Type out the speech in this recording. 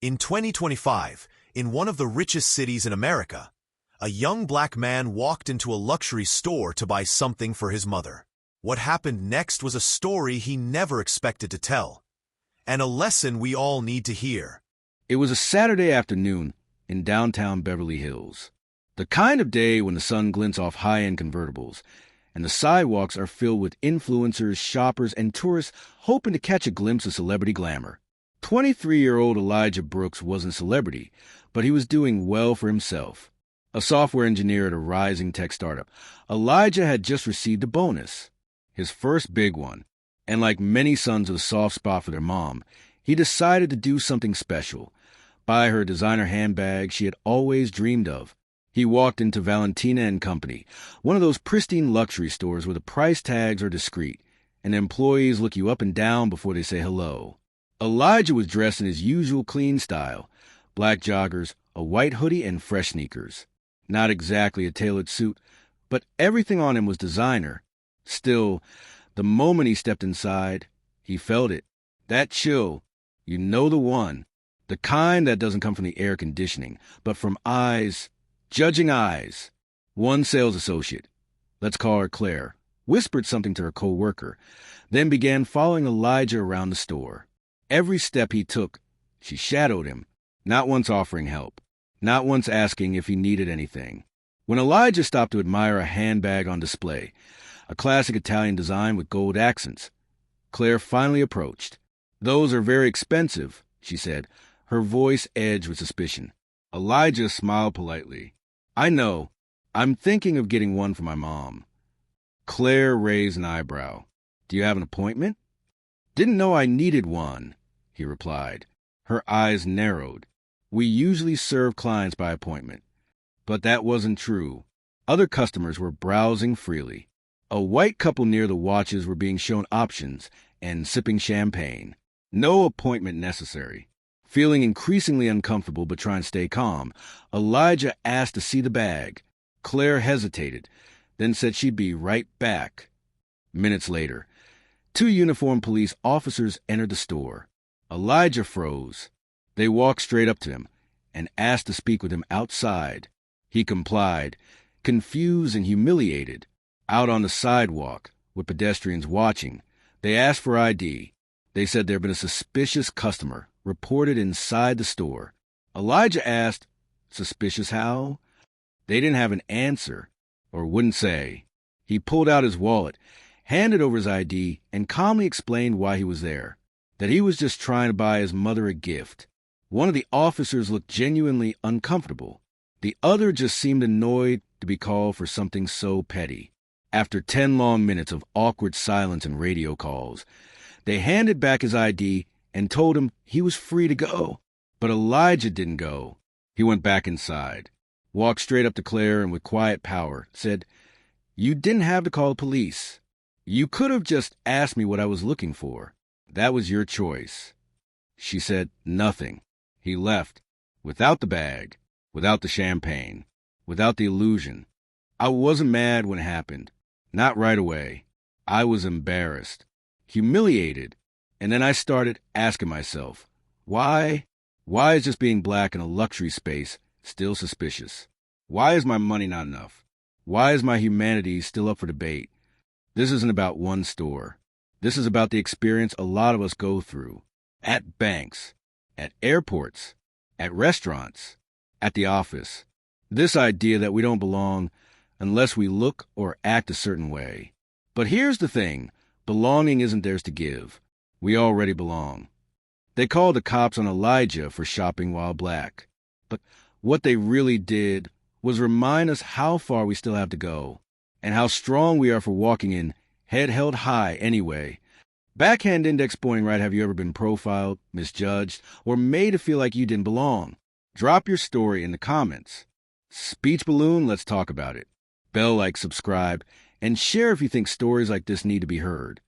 In 2025, in one of the richest cities in America, a young black man walked into a luxury store to buy something for his mother. What happened next was a story he never expected to tell, and a lesson we all need to hear. It was a Saturday afternoon in downtown Beverly Hills, the kind of day when the sun glints off high-end convertibles, and the sidewalks are filled with influencers, shoppers, and tourists hoping to catch a glimpse of celebrity glamour. 23-year-old Elijah Brooks wasn't a celebrity, but he was doing well for himself. A software engineer at a rising tech startup, Elijah had just received a bonus, his first big one, and like many sons with a soft spot for their mom, he decided to do something special, buy her a designer handbag she had always dreamed of. He walked into Valentina & Company, one of those pristine luxury stores where the price tags are discreet, and employees look you up and down before they say hello. Elijah was dressed in his usual clean style, black joggers, a white hoodie, and fresh sneakers. Not exactly a tailored suit, but everything on him was designer. Still, the moment he stepped inside, he felt it. That chill, you know the one. The kind that doesn't come from the air conditioning, but from eyes, judging eyes. One sales associate, let's call her Claire, whispered something to her co-worker, then began following Elijah around the store. Every step he took, she shadowed him, not once offering help, not once asking if he needed anything. When Elijah stopped to admire a handbag on display, a classic Italian design with gold accents, Claire finally approached. "Those are very expensive," she said, her voice edged with suspicion. Elijah smiled politely. "I know. I'm thinking of getting one for my mom." Claire raised an eyebrow. "Do you have an appointment?" "Didn't know I needed one," he replied. Her eyes narrowed. "We usually serve clients by appointment." But that wasn't true. Other customers were browsing freely. A white couple near the watches were being shown options and sipping champagne. No appointment necessary. Feeling increasingly uncomfortable but trying to stay calm, Elijah asked to see the bag. Claire hesitated, then said she'd be right back. Minutes later, 2 uniformed police officers entered the store. Elijah froze. They walked straight up to him and asked to speak with him outside. He complied, confused and humiliated. Out on the sidewalk, with pedestrians watching, they asked for ID. They said there had been a suspicious customer reported inside the store. Elijah asked, "Suspicious how?" They didn't have an answer, or wouldn't say. He pulled out his wallet, handed over his ID, and calmly explained why he was there, that he was just trying to buy his mother a gift. One of the officers looked genuinely uncomfortable. The other just seemed annoyed to be called for something so petty. After 10 long minutes of awkward silence and radio calls, they handed back his ID and told him he was free to go. But Elijah didn't go. He went back inside, walked straight up to Claire and with quiet power said, "You didn't have to call the police. You could have just asked me what I was looking for. That was your choice." She said nothing. He left, without the bag, without the champagne, without the illusion. I wasn't mad when it happened. Not right away. I was embarrassed, humiliated, and then I started asking myself, why? Why is just being black in a luxury space still suspicious? Why is my money not enough? Why is my humanity still up for debate? This isn't about one store. This is about the experience a lot of us go through. At banks, at airports, at restaurants, at the office. This idea that we don't belong unless we look or act a certain way. But here's the thing. Belonging isn't theirs to give. We already belong. They called the cops on Elijah for shopping while black. But what they really did was remind us how far we still have to go, and how strong we are for walking in, head held high anyway. Backhand index pointing right, have you ever been profiled, misjudged, or made to feel like you didn't belong? Drop your story in the comments. Speech balloon, let's talk about it. Bell, like, subscribe, and share if you think stories like this need to be heard.